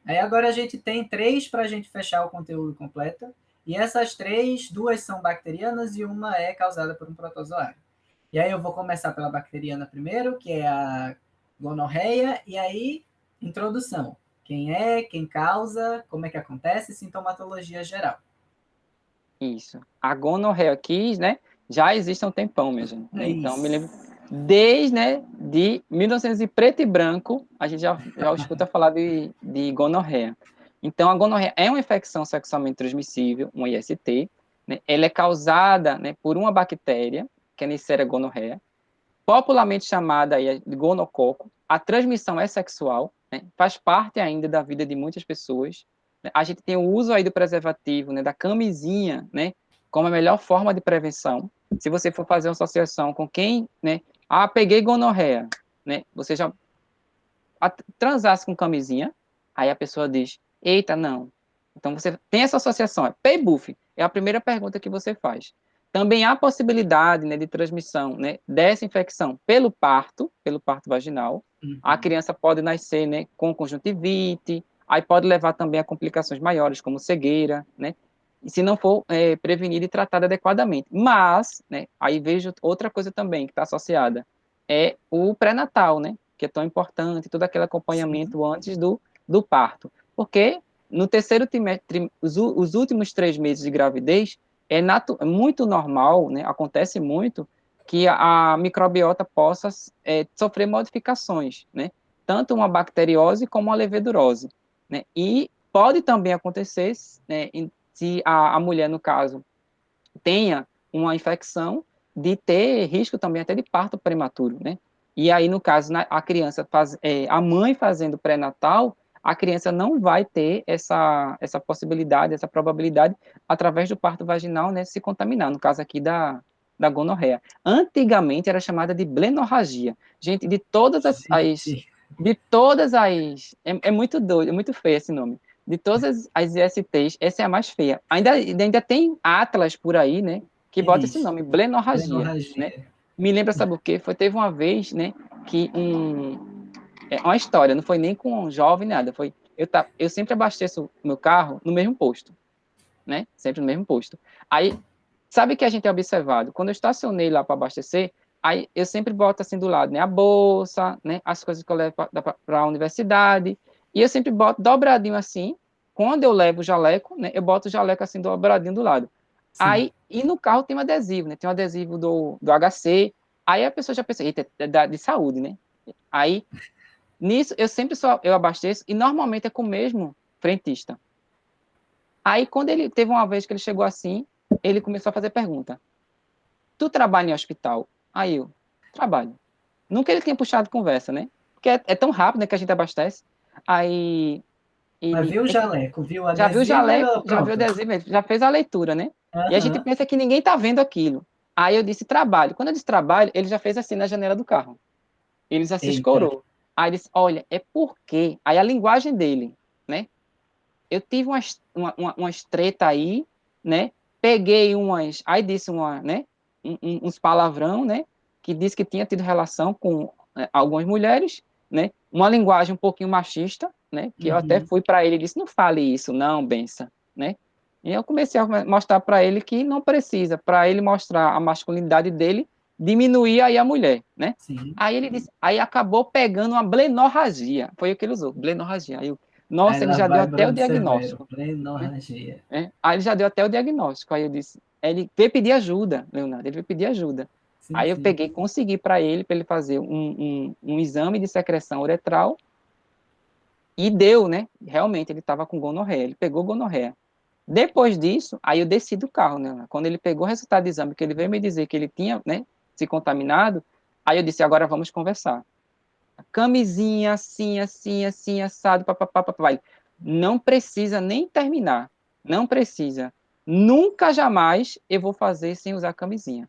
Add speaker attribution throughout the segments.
Speaker 1: Aí agora a gente tem 3 para a gente fechar o conteúdo completo. E essas 3, 2 são bacterianas e uma é causada por um protozoário. E aí eu vou começar pela bacteriana primeiro, que é a gonorreia, e aí, introdução. Quem é, quem causa, como é que acontece, sintomatologia geral.
Speaker 2: Isso. A gonorreia aqui, né, já existe há um tempão, minha gente,
Speaker 1: É
Speaker 2: né? Então, me lembro,
Speaker 1: isso.
Speaker 2: desde, né, de 1900 e preto e branco, a gente já escuta falar de gonorreia. Então, a gonorreia é uma infecção sexualmente transmissível, uma IST, né? Ela é causada, né, por uma bactéria, que é a Neisseria gonorreia, popularmente chamada aí de gonococo. A transmissão é sexual, né? Faz parte ainda da vida de muitas pessoas. Né? A gente tem o uso aí do preservativo, né, da camisinha, né, como a melhor forma de prevenção. Se você for fazer uma associação com quem, né, peguei gonorreia, né, você já transasse com camisinha, aí a pessoa diz, eita, não. Então você tem essa associação, é pay-buff, é a primeira pergunta que você faz. Também há possibilidade, né, de transmissão, né, dessa infecção pelo parto vaginal. A
Speaker 1: Uhum.
Speaker 2: criança pode nascer, né, com conjuntivite, aí pode levar também a complicações maiores, como cegueira, né, e se não for prevenida e tratada adequadamente. Mas, né, aí vejo outra coisa também que está associada, é o pré-natal, né, que é tão importante, todo aquele
Speaker 1: Sim.
Speaker 2: acompanhamento antes do parto. Porque no terceiro trimestre, os últimos 3 meses de gravidez, é muito normal, né, acontece muito, que a microbiota possa sofrer modificações, né, tanto uma bacteriose como uma levedurose. Né, e pode também acontecer, né, se a mulher, no caso, tenha uma infecção, de ter risco também até de parto prematuro, né? E aí, no caso, a criança a mãe fazendo pré-natal, a criança não vai ter essa possibilidade, essa probabilidade, através do parto vaginal, né, se contaminar, no caso aqui da gonorreia. Antigamente era chamada de blenorragia. Gente,
Speaker 1: Gente.
Speaker 2: é muito doido, é muito feio esse nome. De todas as ISTs, essa é a mais feia. Ainda tem Atlas por aí, né? Que bota esse
Speaker 1: Isso.
Speaker 2: nome, blenorragia, né?
Speaker 1: Hemorragia.
Speaker 2: Me lembra, sabe o quê? Teve uma vez, né, que uma história, não foi nem com um jovem, nada, eu sempre abasteço meu carro no mesmo posto, né? Sempre no mesmo posto. Aí, sabe que a gente é observado? Quando eu estacionei lá para abastecer, aí eu sempre boto assim do lado, né? A bolsa, né? As coisas que eu levo para a universidade, e eu sempre boto dobradinho assim. Quando eu levo o jaleco, né? Eu boto o jaleco assim dobradinho do lado.
Speaker 1: Sim.
Speaker 2: Aí, e no carro tem um adesivo, né? Tem um adesivo do HC. Aí a pessoa já pensa, eita, de saúde, né? Aí, nisso, eu abasteço, e normalmente é com o mesmo frentista. Aí, quando ele teve uma vez que ele chegou assim, ele começou a fazer pergunta. Tu trabalha em hospital? Aí eu, trabalho. Nunca ele tinha puxado conversa, né? Porque é tão rápido, né, que a gente abastece. Aí
Speaker 1: Mas
Speaker 2: ele,
Speaker 1: viu o jaleco, viu o
Speaker 2: já viu o
Speaker 1: adesivo e
Speaker 2: jaleco, já viu o
Speaker 1: pronto.
Speaker 2: adesivo, já fez a leitura, né? E a gente
Speaker 1: Aham.
Speaker 2: pensa que ninguém tá vendo aquilo. Aí eu disse trabalho. Quando eu disse trabalho, ele já fez assim na janela do carro. Ele já se
Speaker 1: Eita.
Speaker 2: escorou. Aí ele disse, olha, é porque... Aí a linguagem dele, né? Eu tive umas treta aí, né? Peguei umas, aí disse né? Uns palavrão, né? Que disse que tinha tido relação com algumas mulheres, né? Uma linguagem um pouquinho machista, né? Que eu até
Speaker 1: Uhum.
Speaker 2: fui para ele e disse, não fale isso, não, benção, né? E eu comecei a mostrar para ele que não precisa, para ele mostrar a masculinidade dele, diminuir aí a mulher, né?
Speaker 1: Sim.
Speaker 2: Aí ele disse, aí acabou pegando uma blenorragia, foi o que ele usou, blenorragia. Aí eu,
Speaker 1: Aí
Speaker 2: nossa, ele
Speaker 1: lá
Speaker 2: já deu
Speaker 1: vai
Speaker 2: até o
Speaker 1: Bruno Severo,
Speaker 2: diagnóstico, né?
Speaker 1: plenorragia.
Speaker 2: Aí ele já deu até o diagnóstico. Aí eu disse, ele veio pedir ajuda, Leonardo, ele veio pedir ajuda.
Speaker 1: Sim,
Speaker 2: Aí eu
Speaker 1: sim.
Speaker 2: peguei, consegui para ele fazer um exame de secreção uretral e deu, né? Realmente ele estava com gonorreia, ele pegou gonorreia. Depois disso, aí eu desci do carro, né? Quando ele pegou o resultado do exame, que ele veio me dizer que ele tinha, né, se contaminado, aí eu disse, agora vamos conversar. Camisinha, assim, assim, assim, assado, papapá, papapá. Não precisa nem terminar. Não precisa. Nunca, jamais eu vou fazer sem usar camisinha.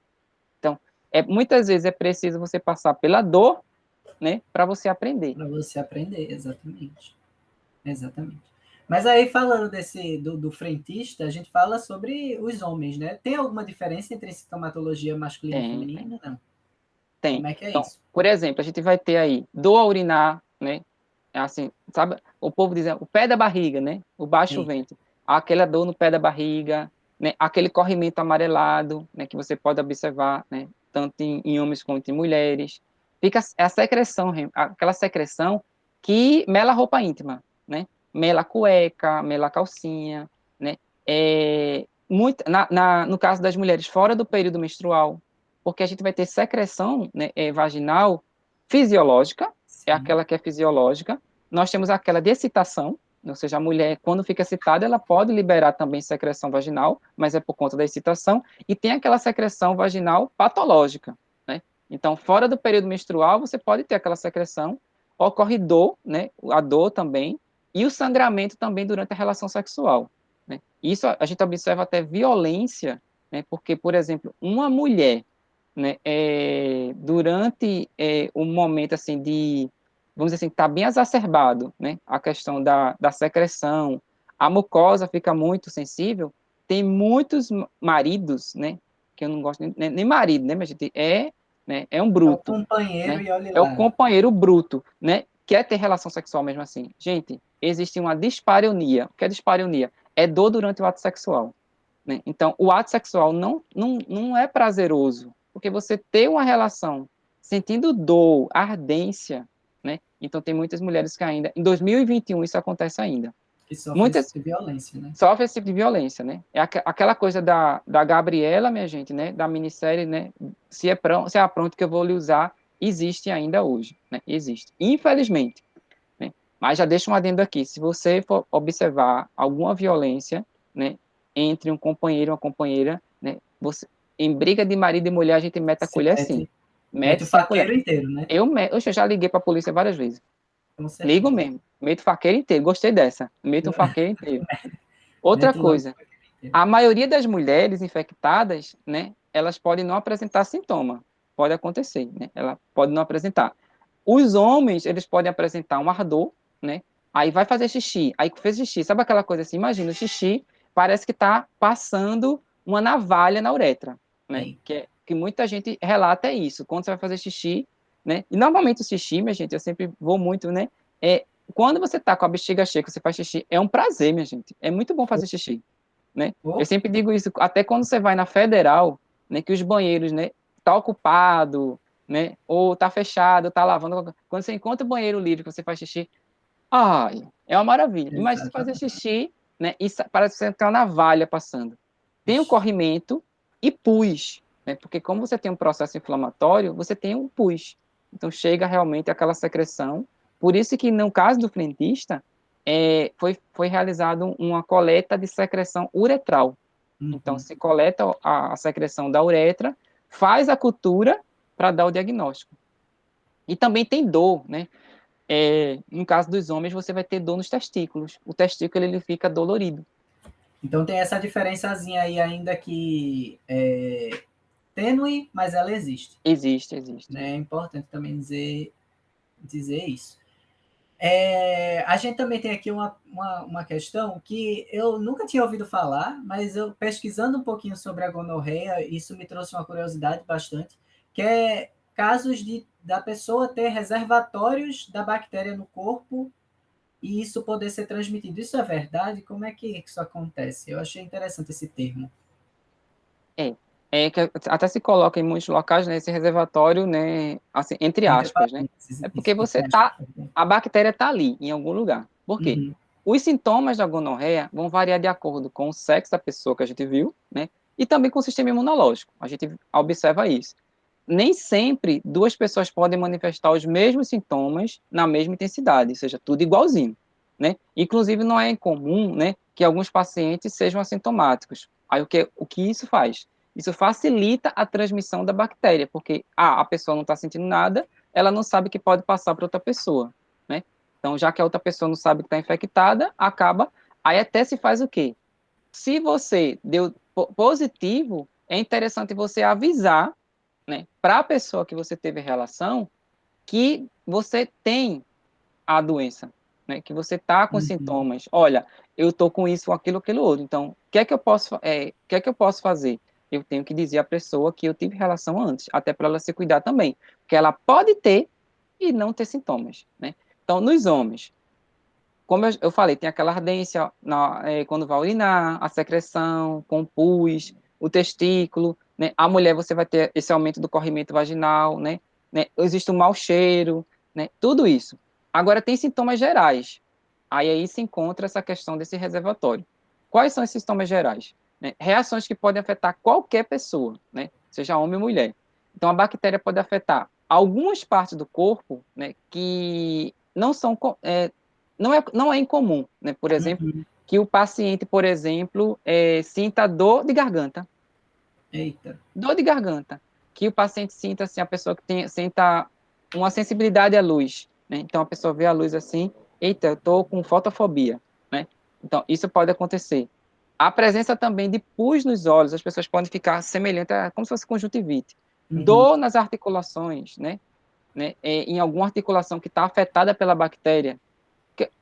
Speaker 2: Então, muitas vezes é preciso você passar pela dor, né, para você aprender.
Speaker 1: Para você aprender, exatamente. Exatamente. Mas aí, falando do frentista, a gente fala sobre os homens, né? Tem alguma diferença entre sintomatologia masculina e
Speaker 2: Tem, tem,
Speaker 1: feminina? Não.
Speaker 2: tem.
Speaker 1: Como é que é
Speaker 2: Então,
Speaker 1: isso?
Speaker 2: por exemplo, a gente vai ter aí dor a urinar, né, é assim, sabe? O povo diz, o pé da barriga, né? O baixo
Speaker 1: Sim.
Speaker 2: ventre. Aquela dor no pé da barriga, né? Aquele corrimento amarelado, né? Que você pode observar, né? Tanto em homens quanto em mulheres. Fica a secreção, aquela secreção que mela a roupa íntima, né? Mela a cueca, mela a calcinha, né? Muito, no caso das mulheres fora do período menstrual, porque a gente vai ter secreção, né, vaginal fisiológica, é
Speaker 1: Sim.
Speaker 2: aquela que é fisiológica. Nós temos aquela de excitação, ou seja, a mulher, quando fica excitada, ela pode liberar também secreção vaginal, mas é por conta da excitação, e tem aquela secreção vaginal patológica, né? Então, fora do período menstrual, você pode ter aquela secreção, ocorre dor, né? A dor também, e o sangramento também durante a relação sexual, né? Isso a gente observa até violência, né? Porque, por exemplo, uma mulher, né, durante um momento assim de, vamos dizer assim, está bem exacerbado, né, a questão da secreção, a mucosa fica muito sensível, tem muitos maridos, né, que eu não gosto nem marido, né, mas gente, né, é um
Speaker 1: É o
Speaker 2: bruto,
Speaker 1: companheiro
Speaker 2: né,
Speaker 1: e olhe
Speaker 2: é o
Speaker 1: lá.
Speaker 2: companheiro bruto, né, quer ter relação sexual mesmo assim. Gente, existe uma dispareunia. O que é dispareunia? É dor durante o ato sexual, né? Então, o ato sexual não é prazeroso, porque você ter uma relação sentindo dor, ardência, né? Então, tem muitas mulheres que ainda, em 2021, isso acontece ainda.
Speaker 1: Que sofre esse
Speaker 2: Muitas
Speaker 1: tipo de violência, né?
Speaker 2: sofrem esse tipo de violência, né? É aquela coisa da Gabriela, minha gente, né? Da minissérie, né? Se é pronto que eu vou lhe usar, existe ainda hoje, né? Existe. Infelizmente, né? Mas já deixa um adendo aqui, se você for observar alguma violência, né, entre um companheiro e uma companheira, né, você, em briga de marido e mulher, a gente mete a
Speaker 1: Se
Speaker 2: colher sim,
Speaker 1: mete,
Speaker 2: mete
Speaker 1: mete o
Speaker 2: sim a colher.
Speaker 1: faqueiro inteiro, né?
Speaker 2: Eu já liguei para a polícia várias vezes,
Speaker 1: Com
Speaker 2: ligo
Speaker 1: certeza.
Speaker 2: mesmo, meto o faqueiro inteiro, gostei dessa, meto um faqueiro inteiro. Outra
Speaker 1: Mete logo o
Speaker 2: coisa,
Speaker 1: faqueiro inteiro.
Speaker 2: a maioria das mulheres infectadas, né, elas podem não apresentar sintoma, pode acontecer, né, ela pode não apresentar. Os homens, eles podem apresentar um ardor, né, aí vai fazer xixi, aí fez xixi, sabe aquela coisa assim, imagina, o xixi parece que está passando uma navalha na uretra, né,
Speaker 1: Sim.
Speaker 2: que muita gente relata isso, quando você vai fazer xixi, né, e normalmente o xixi, minha gente, eu sempre vou muito, né, quando você tá com a bexiga cheia, que você faz xixi, é um prazer, minha gente, é muito bom fazer xixi, né? Eu
Speaker 1: Oh,
Speaker 2: sempre digo isso, até quando você vai na federal, né, que os banheiros, né, tá ocupado, né, ou tá fechado, tá lavando, quando você encontra o banheiro livre, que você faz xixi, ai, é uma maravilha. Imagina você fazer
Speaker 1: exatamente.
Speaker 2: xixi, né, e parece que você tem uma navalha passando. Tem o
Speaker 1: Ixi,
Speaker 2: corrimento e pus, né, porque como você tem um processo inflamatório, você tem um pus. Então chega realmente aquela secreção. Por isso que no caso do frentista, foi realizado uma coleta de secreção uretral. Então,
Speaker 1: uhum.
Speaker 2: se coleta a secreção da uretra, faz a cultura para dar o diagnóstico. E também tem dor, né? No caso dos homens, você vai ter dor nos testículos. O testículo ele fica dolorido.
Speaker 1: Então tem essa diferençazinha aí ainda que é tênue, mas ela existe.
Speaker 2: Existe, existe.
Speaker 1: Né? É importante também dizer isso. A gente também tem aqui uma questão que eu nunca tinha ouvido falar, mas eu pesquisando um pouquinho sobre a gonorreia, isso me trouxe uma curiosidade bastante, que é casos da pessoa ter reservatórios da bactéria no corpo e isso poder ser transmitido. Isso é verdade? Como é que isso acontece? Eu achei interessante esse termo.
Speaker 2: É, que até se coloca em muitos locais, né, esse reservatório, né, assim, entre
Speaker 1: Entre
Speaker 2: aspas, né?
Speaker 1: parênteses,
Speaker 2: É porque você
Speaker 1: entre aspas.
Speaker 2: tá, a bactéria tá ali, em algum lugar. Por quê?
Speaker 1: Uhum.
Speaker 2: Os sintomas da gonorreia vão variar de acordo com o sexo da pessoa que a gente viu, né? E também com o sistema imunológico. A gente observa isso. Nem sempre duas pessoas podem manifestar os mesmos sintomas na mesma intensidade, ou seja, tudo igualzinho, né? Inclusive, não é incomum, né, que alguns pacientes sejam assintomáticos. Aí, o que isso faz? Isso facilita a transmissão da bactéria, porque a pessoa não está sentindo nada, ela não sabe que pode passar para outra pessoa, né? Então, já que a outra pessoa não sabe que está infectada, acaba. Aí até se faz o quê? Se você deu positivo, é interessante você avisar, né, para a pessoa que você teve relação, que você tem a doença, né, que você está com
Speaker 1: Uhum.
Speaker 2: sintomas. Olha, eu estou com isso, aquilo, aquilo outro. Então, o que é que eu posso fazer? Eu tenho que dizer à pessoa que eu tive relação antes, até para ela se cuidar também, porque ela pode ter e não ter sintomas, né? Então, nos homens, como eu falei, tem aquela ardência quando vai urinar, a secreção, com o pus, o testículo, né? A mulher, você vai ter esse aumento do corrimento vaginal, né? Existe um mau cheiro, né? Tudo isso. Agora, tem sintomas gerais. Aí se encontra essa questão desse reservatório. Quais são esses sintomas gerais? Né? Reações que podem afetar qualquer pessoa, né? Seja homem ou mulher. Então, a bactéria pode afetar algumas partes do corpo, né, que não são não é incomum, né? Por exemplo,
Speaker 1: Uhum.
Speaker 2: que o paciente, por exemplo, sinta dor de garganta.
Speaker 1: Eita.
Speaker 2: Dor de garganta. Que o paciente sinta, assim, a pessoa que sinta uma sensibilidade à luz, né? Então, a pessoa vê a luz assim, eita, eu estou com fotofobia, né? Então, isso pode acontecer. A presença também de pus nos olhos, as pessoas podem ficar semelhante a como se fosse conjuntivite.
Speaker 1: Uhum.
Speaker 2: Dor nas articulações, né? Em alguma articulação que está afetada pela bactéria,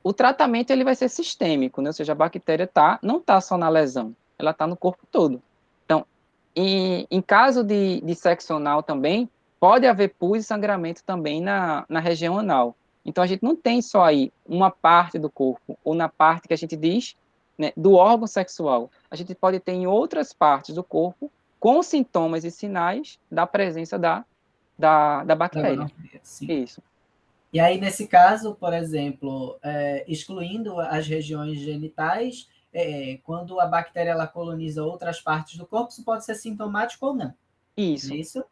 Speaker 2: o tratamento ele vai ser sistêmico, né? Ou seja, a bactéria não está só na lesão, ela está no corpo todo. Então, em caso de sexo anal também, pode haver pus e sangramento também na região anal. Então, a gente não tem só aí uma parte do corpo, ou na parte que a gente diz, né, do órgão sexual. A gente pode ter em outras partes do corpo com sintomas e sinais da presença da
Speaker 1: Da
Speaker 2: bactéria.
Speaker 1: gonorreia, sim.
Speaker 2: Isso.
Speaker 1: E aí, nesse caso, por exemplo, excluindo as regiões genitais, quando a bactéria ela coloniza outras partes do corpo, isso pode ser sintomático ou não. Não é
Speaker 2: Isso.
Speaker 1: isso?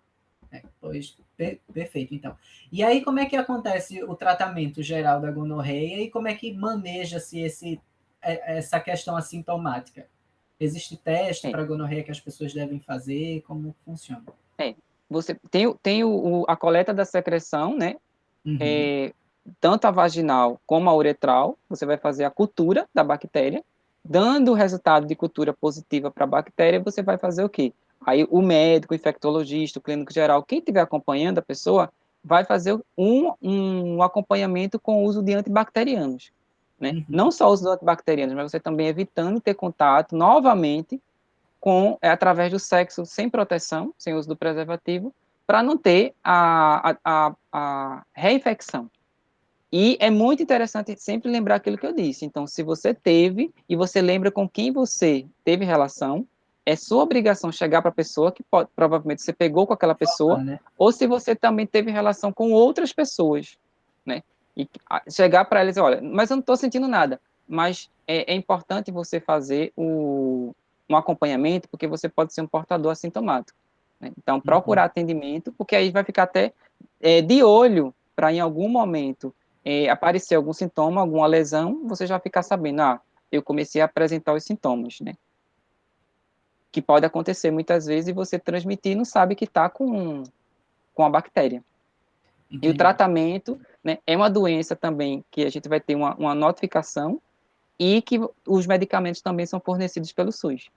Speaker 1: Pois, perfeito, então. E aí, como é que acontece o tratamento geral da gonorreia e como é que maneja-se essa questão assintomática? Existe teste
Speaker 2: É.
Speaker 1: para gonorreia que as pessoas devem fazer? Como funciona?
Speaker 2: É, você tem a coleta da secreção, né?
Speaker 1: Uhum,
Speaker 2: É, tanto a vaginal como a uretral, você vai fazer a cultura da bactéria, dando o resultado de cultura positiva para a bactéria, você vai fazer o quê? Aí o médico, o infectologista, o clínico geral, quem estiver acompanhando a pessoa, vai fazer um acompanhamento com o uso de antibacterianos, né?
Speaker 1: uhum,
Speaker 2: Não só o uso de antibacterianos, mas você também evitando ter contato novamente através do sexo sem proteção, sem uso do preservativo, para não ter a reinfecção. E é muito interessante sempre lembrar aquilo que eu disse. Então, se você teve e você lembra com quem você teve relação, é sua obrigação chegar para a pessoa que provavelmente você pegou com aquela pessoa,
Speaker 1: né?
Speaker 2: ou se você também teve relação com outras pessoas, né? E chegar para eles, olha, mas eu não estou sentindo nada. Mas é importante você fazer um acompanhamento, porque você pode ser um portador assintomático, né? Então,
Speaker 1: Uhum.
Speaker 2: procurar atendimento, porque aí vai ficar até de olho para em algum momento aparecer algum sintoma, alguma lesão, você já ficar sabendo, eu comecei a apresentar os sintomas, né? Que pode acontecer muitas vezes e você transmitir e não sabe que está com a bactéria. E o
Speaker 1: Entendi.
Speaker 2: tratamento, né, é uma doença também que a gente vai ter uma notificação e que os medicamentos também são fornecidos pelo SUS.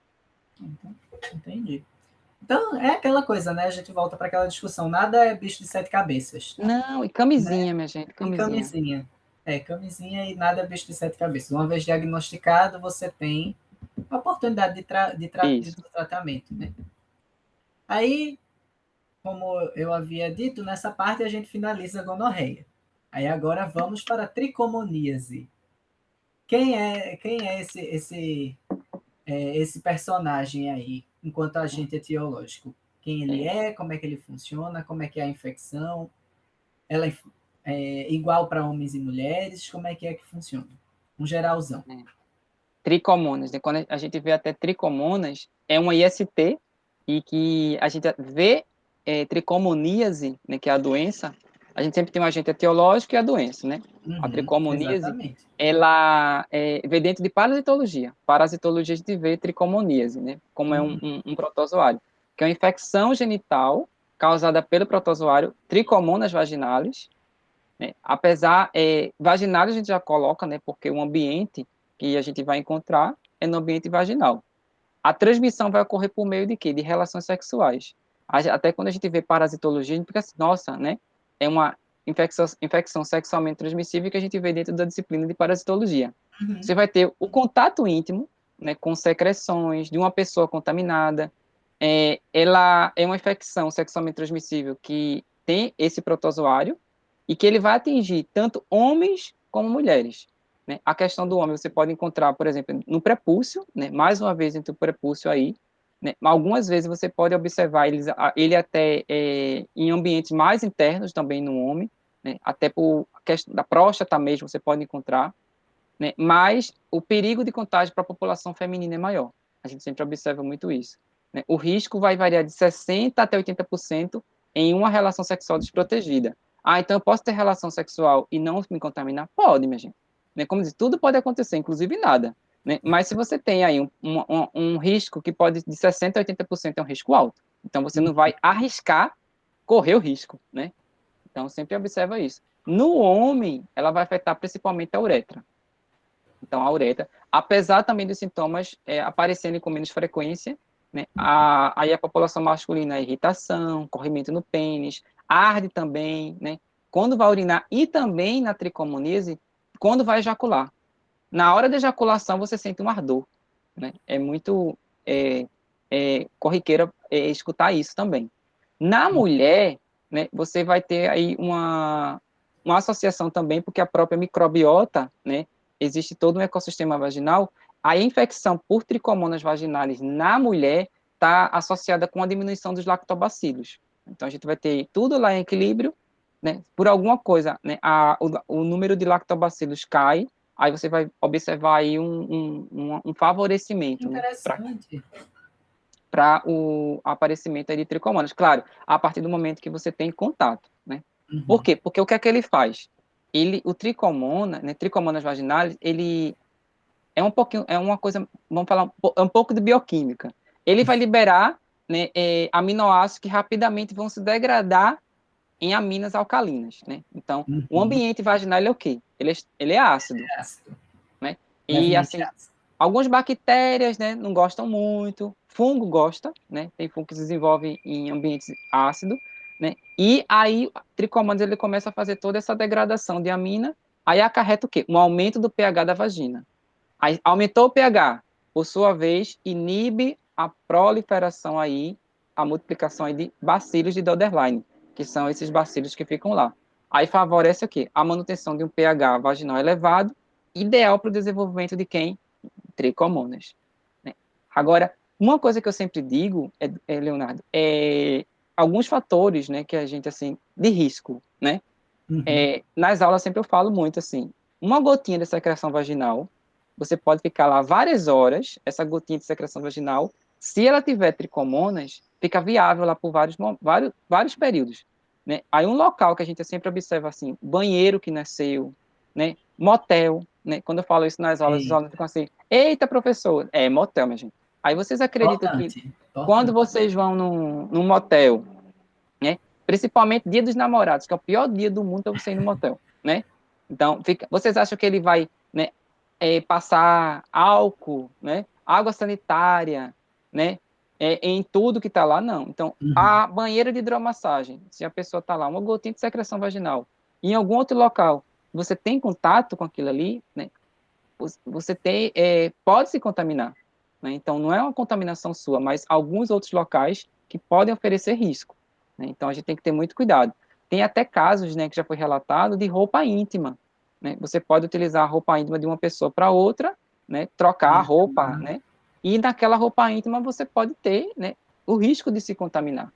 Speaker 1: Entendi. Então, é aquela coisa, né? A gente volta para aquela discussão. Nada é bicho de sete cabeças,
Speaker 2: Não, e
Speaker 1: né?
Speaker 2: camisinha, minha gente,
Speaker 1: E
Speaker 2: camisinha.
Speaker 1: camisinha. Camisinha e nada é bicho de sete cabeças. Uma vez diagnosticado, você tem a oportunidade
Speaker 2: Isso.
Speaker 1: do tratamento, né? Aí, como eu havia dito, nessa parte a gente finaliza a gonorreia. Aí agora vamos para a tricomoníase. Quem é esse personagem aí, enquanto agente etiológico? Quem ele
Speaker 2: É,
Speaker 1: é, como é que ele funciona, como é que é a infecção, ela é igual para homens e mulheres, como é que funciona? Um geralzão.
Speaker 2: é. Tricomonas, né? Quando a gente vê até tricomonas, é uma IST e que a gente vê tricomoníase, né, que é a doença, a gente sempre tem um agente etiológico e a doença, né? A
Speaker 1: Uhum,
Speaker 2: tricomoníase,
Speaker 1: exatamente.
Speaker 2: ela vê dentro de parasitologia. Parasitologia a gente vê tricomoníase, né? Como é
Speaker 1: Uhum,
Speaker 2: um protozoário, que é uma infecção genital causada pelo protozoário Trichomonas vaginalis, né? Apesar, vaginal a gente já coloca, né? Porque o ambiente que a gente vai encontrar é no ambiente vaginal. A transmissão vai ocorrer por meio de quê? De relações sexuais. Até quando a gente vê parasitologia, a gente fica assim, nossa, né? É uma infecção sexualmente transmissível que a gente vê dentro da disciplina de parasitologia.
Speaker 1: uhum,
Speaker 2: Você vai ter o contato íntimo, né, com secreções de uma pessoa contaminada. Ela é uma infecção sexualmente transmissível que tem esse protozoário, e que ele vai atingir tanto homens como mulheres. Né? A questão do homem você pode encontrar, por exemplo, no prepúcio, né? Mais uma vez entre o prepúcio aí, né? Algumas vezes você pode observar ele até em ambientes mais internos também no homem, né? Até por questão da próstata mesmo você pode encontrar, né? Mas o perigo de contágio para a população feminina é maior. A gente sempre observa muito isso. Né? O risco vai variar de 60% até 80% em uma relação sexual desprotegida. Ah, então eu posso ter relação sexual e não me contaminar? Pode, minha gente. Né? Como diz, tudo pode acontecer, inclusive nada. Né? Mas se você tem aí um risco que pode de 60% a 80% é um risco alto. Então você não vai arriscar correr o risco. Né? Então sempre observa isso. No homem, ela vai afetar principalmente a uretra. Então, a uretra, apesar também dos sintomas aparecerem com menos frequência, né, aí a população masculina é irritação, corrimento no pênis, arde também, né, quando vai urinar e também na tricomoníase, quando vai ejacular. Na hora da ejaculação, você sente um ardor, né, é muito corriqueiro escutar isso também. Na mulher, né, você vai ter aí uma associação também, porque a própria microbiota, né, existe todo um ecossistema vaginal, a infecção por tricomonas vaginais na mulher está associada com a diminuição dos lactobacilos. Então, a gente vai ter tudo lá em equilíbrio, né, por alguma coisa, né, o número de lactobacilos cai, aí você vai observar aí um favorecimento, né,
Speaker 1: Interessante.
Speaker 2: para o aparecimento aí de tricomonas. Claro, a partir do momento que você tem contato, né? Por quê? Porque o que é que ele faz? O tricomona, né, tricomonas vaginais, ele é um pouquinho, é uma coisa, vamos falar, um pouco de bioquímica. Ele vai liberar, né, aminoácidos que rapidamente vão se degradar em aminas alcalinas, né? Então, o ambiente vaginal ele é o quê? Ele é ácido,
Speaker 1: Ácido.
Speaker 2: né? E
Speaker 1: Levemente
Speaker 2: assim,
Speaker 1: ácido.
Speaker 2: algumas bactérias, né, não gostam muito, fungo gosta, né? Tem fungo que se desenvolve em ambientes ácidos, né? E aí, tricomonas ele começa a fazer toda essa degradação de amina, aí acarreta o quê? Um aumento do pH da vagina. Aí, aumentou o pH, por sua vez, inibe a proliferação aí, a multiplicação aí de bacilos de Doederlein, que são esses bacilos que ficam lá. Aí favorece o quê? A manutenção de um pH vaginal elevado, ideal para o desenvolvimento de quem? Tricomonas. Né? Agora, uma coisa que eu sempre digo, Leonardo, alguns fatores, né, que a gente, assim, de risco, né? Nas aulas sempre eu falo muito, assim, uma gotinha de secreção vaginal, você pode ficar lá várias horas, essa gotinha de secreção vaginal, se ela tiver tricomonas, fica viável lá por vários períodos. Né? Aí um local que a gente sempre observa, assim, banheiro que nasceu, né? Motel, né? Quando eu falo isso nas aulas, os alunos ficam assim, eita, professor, é motel, minha gente. Aí vocês acreditam que
Speaker 1: Importante.
Speaker 2: quando
Speaker 1: Importante.
Speaker 2: vocês vão num motel, né? Principalmente dia dos namorados, que é o pior dia do mundo para você ir no motel, né? Então, vocês acham que ele vai, né, passar álcool, né, água sanitária, né, em tudo que está lá? Não. Então, a banheira de hidromassagem, se a pessoa está lá, uma gotinha de secreção vaginal, em algum outro local, você tem contato com aquilo ali, né, você pode se contaminar. Né? Então, não é uma contaminação sua, mas alguns outros locais que podem oferecer risco. Né? Então, a gente tem que ter muito cuidado. Tem até casos, né, que já foi relatado de roupa íntima. Né? Você pode utilizar a roupa íntima de uma pessoa para outra, né, trocar a roupa, né, e naquela roupa íntima você pode ter, né, o risco de se contaminar.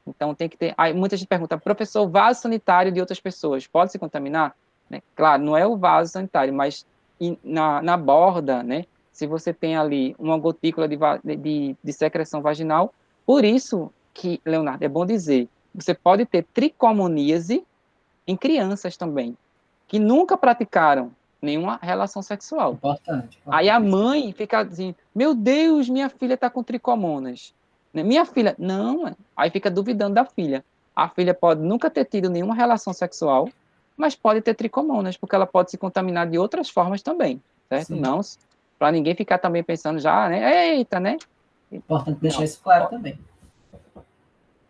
Speaker 2: Então, tem que ter. Aí, muita gente pergunta, professor, o vaso sanitário de outras pessoas pode se contaminar? Né? Claro, não é o vaso sanitário, mas na borda, né? Se você tem ali uma gotícula de secreção vaginal, por isso que, Leonardo, é bom dizer, você pode ter tricomoníase em crianças também, que nunca praticaram nenhuma relação sexual.
Speaker 1: Importante.
Speaker 2: Aí a
Speaker 1: Importante.
Speaker 2: mãe fica assim, meu Deus, minha filha está com tricomonas. Né? Minha filha, não, aí fica duvidando da filha. A filha pode nunca ter tido nenhuma relação sexual, mas pode ter tricomonas, porque ela pode se contaminar de outras formas também, certo?
Speaker 1: Sim.
Speaker 2: Não, para ninguém ficar também pensando já, né? Eita, né?
Speaker 1: Importante deixar
Speaker 2: Não,
Speaker 1: isso claro também.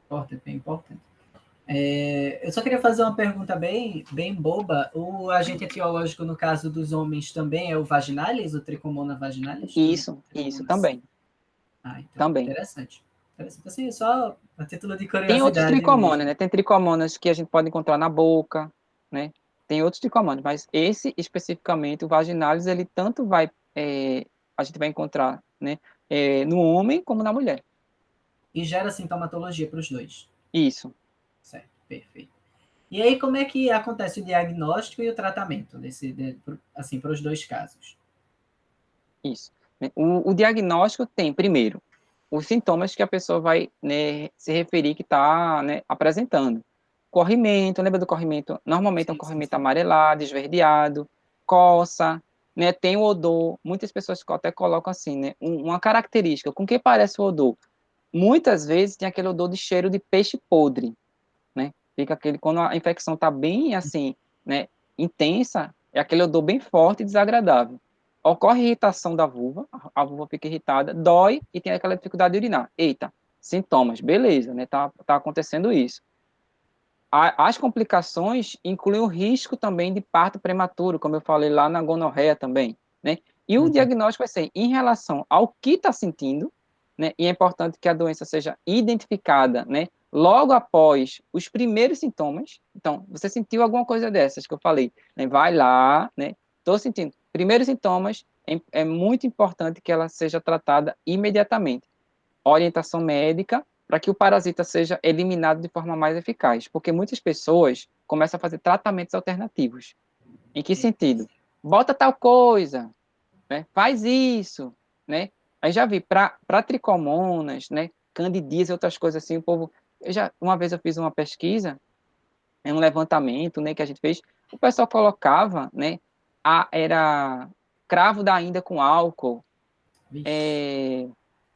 Speaker 1: Importante, bem importante. Eu só queria fazer uma pergunta bem boba. O agente etiológico, no caso dos homens, também é o vaginalis, o Tricomona vaginalis?
Speaker 2: isso também,
Speaker 1: Ah, então,
Speaker 2: também.
Speaker 1: interessante. Interessante. Assim, só a título de
Speaker 2: Tem outros
Speaker 1: curiosidade
Speaker 2: tricomonas,
Speaker 1: mesmo.
Speaker 2: né? Tem tricomonas que a gente pode encontrar na boca, né? Tem outros tricomonas, mas esse especificamente, o vaginalis, ele tanto vai, a gente vai encontrar, né, no homem como na mulher.
Speaker 1: E gera sintomatologia para os dois.
Speaker 2: Isso.
Speaker 1: Certo, perfeito. E aí, como é que acontece o diagnóstico e o tratamento assim, para os dois casos?
Speaker 2: Isso. Né? O diagnóstico tem, primeiro, os sintomas que a pessoa vai, né, se referir que está, né, apresentando. Corrimento, lembra do corrimento? Normalmente é um
Speaker 1: Sim, sim,
Speaker 2: corrimento
Speaker 1: sim.
Speaker 2: amarelado, esverdeado, coça, né, tem o odor. Muitas pessoas até colocam assim, né, uma característica, com que parece o odor? Muitas vezes tem aquele odor de cheiro de peixe podre, né? Fica aquele, quando a infecção está bem, assim, né, intensa, é aquele odor bem forte e desagradável. Ocorre irritação da vulva, a vulva fica irritada, dói e tem aquela dificuldade de urinar. Eita, sintomas, beleza, né? Tá acontecendo isso. As complicações incluem o risco também de parto prematuro, como eu falei lá na gonorreia também, né? E o
Speaker 1: Uhum.
Speaker 2: diagnóstico vai ser em relação ao que está sentindo, né? E é importante que a doença seja identificada, né? Logo após os primeiros sintomas. Então, você sentiu alguma coisa dessas que eu falei, né? Vai lá, né? Estou sentindo. Primeiros sintomas, é muito importante que ela seja tratada imediatamente. Orientação médica para que o parasita seja eliminado de forma mais eficaz, porque muitas pessoas começam a fazer tratamentos alternativos. Em que sentido? Bota tal coisa, né? Faz isso, né? Aí já vi para tricomonas, né? Candidíase e outras coisas assim, o povo. Uma vez eu fiz uma pesquisa, um levantamento, né, que a gente fez, o pessoal colocava, né? Era cravo da Índia com álcool,
Speaker 1: Vixe.
Speaker 2: é,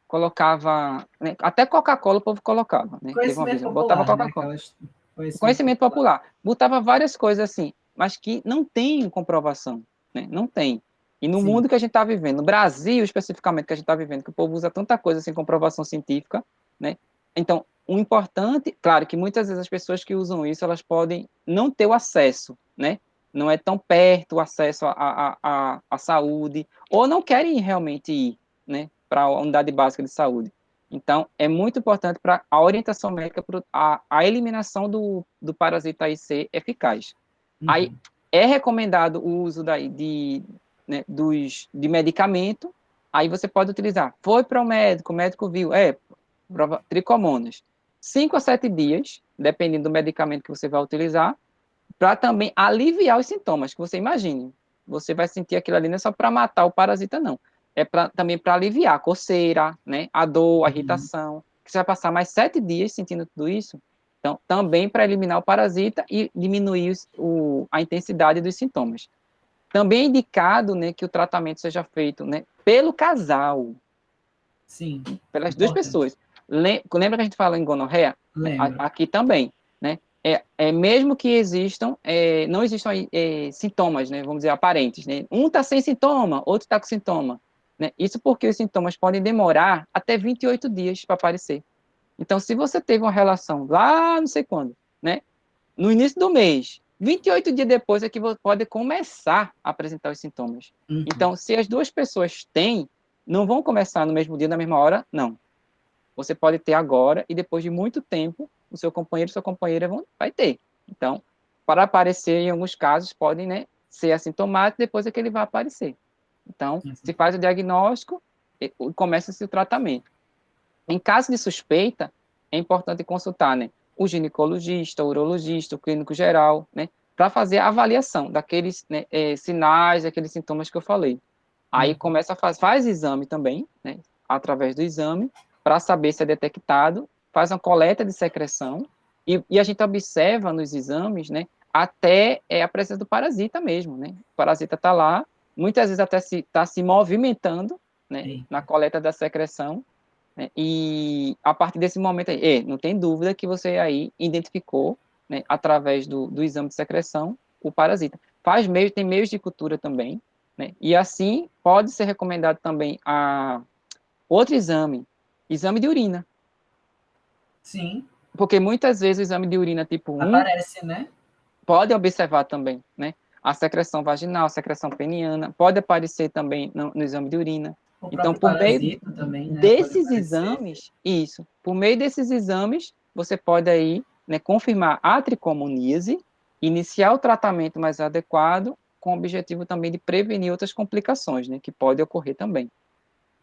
Speaker 2: colocava, né, até Coca-Cola o povo colocava, né? Teve uma
Speaker 1: Conhecimento
Speaker 2: vez, botava
Speaker 1: popular, né?
Speaker 2: Coca-Cola.
Speaker 1: Aquelas conhecimento
Speaker 2: Conhecimento
Speaker 1: popular.
Speaker 2: popular, botava várias coisas assim, mas que não tem comprovação, né? Não tem. E no
Speaker 1: Sim.
Speaker 2: mundo que a gente está vivendo, no Brasil especificamente que a gente está vivendo, que o povo usa tanta coisa sem comprovação científica, né? Então, o importante, claro que muitas vezes as pessoas que usam isso, elas podem não ter o acesso, né? Não é tão perto o acesso à saúde, ou não querem realmente ir, né? Para a unidade básica de saúde. Então, é muito importante para a orientação médica, para a eliminação do parasita aí ser eficaz. Aí,
Speaker 1: Uhum.
Speaker 2: é recomendado o uso né, de medicamento, aí você pode utilizar. Foi para o médico viu, tricomonas. 5 a 7 dias, dependendo do medicamento que você vai utilizar, para também aliviar os sintomas, que você imagine. Você vai sentir aquilo ali não é só para matar o parasita, não. É também para aliviar a coceira, né, a dor, a
Speaker 1: Uhum.
Speaker 2: irritação. Que você vai passar mais 7 dias sentindo tudo isso. Então, também para eliminar o parasita e diminuir a intensidade dos sintomas. Também é indicado, né, que o tratamento seja feito, né, pelo casal,
Speaker 1: Sim.
Speaker 2: pelas duas
Speaker 1: Importante.
Speaker 2: pessoas. Lembra que a gente fala em gonorreia?
Speaker 1: Lembro.
Speaker 2: Aqui também, né? Mesmo que existam, não existam sintomas, né? Vamos dizer, aparentes, né? Um está sem sintoma, outro está com sintoma, né? Isso porque os sintomas podem demorar até 28 dias para aparecer. Então, se você teve uma relação lá, não sei quando, né? No início do mês, 28 dias depois é que você pode começar a apresentar os sintomas.
Speaker 1: Uhum.
Speaker 2: Então, se as duas pessoas têm, não vão começar no mesmo dia, na mesma hora, não. Você pode ter agora e depois de muito tempo, o seu companheiro ou sua companheira vai ter. Então, para aparecer, em alguns casos, podem, né, ser assintomático, depois é que ele vai aparecer. Então, se faz o diagnóstico e começa-se o tratamento. Em caso de suspeita, é importante consultar, né, o ginecologista, o urologista, o clínico geral, né, para fazer a avaliação daqueles, né, sinais, daqueles sintomas que eu falei. Aí
Speaker 1: Uhum.
Speaker 2: começa faz exame também, né, através do exame, para saber se é detectado, faz uma coleta de secreção e a gente observa nos exames, né, até a presença do parasita mesmo, né? O parasita está lá, muitas vezes até está se movimentando, né, na
Speaker 1: Eita.
Speaker 2: coleta da secreção, né, e a partir desse momento aí, não tem dúvida que você aí identificou, né, através do exame de secreção, o parasita. Tem meios de cultura também, né, e assim pode ser recomendado também outro exame de urina,
Speaker 1: Sim.
Speaker 2: porque muitas vezes o exame de urina tipo 1
Speaker 1: Aparece, né?
Speaker 2: pode observar também, né, a secreção vaginal, a secreção peniana, pode aparecer também no exame de urina.
Speaker 1: O
Speaker 2: Então,
Speaker 1: próprio
Speaker 2: por meio
Speaker 1: parasita também, né? Pode
Speaker 2: desses
Speaker 1: aparecer.
Speaker 2: exames, por meio desses exames, você pode aí, né, confirmar a tricomoníase iniciar o tratamento mais adequado, com o objetivo também de prevenir outras complicações, né, que podem ocorrer também.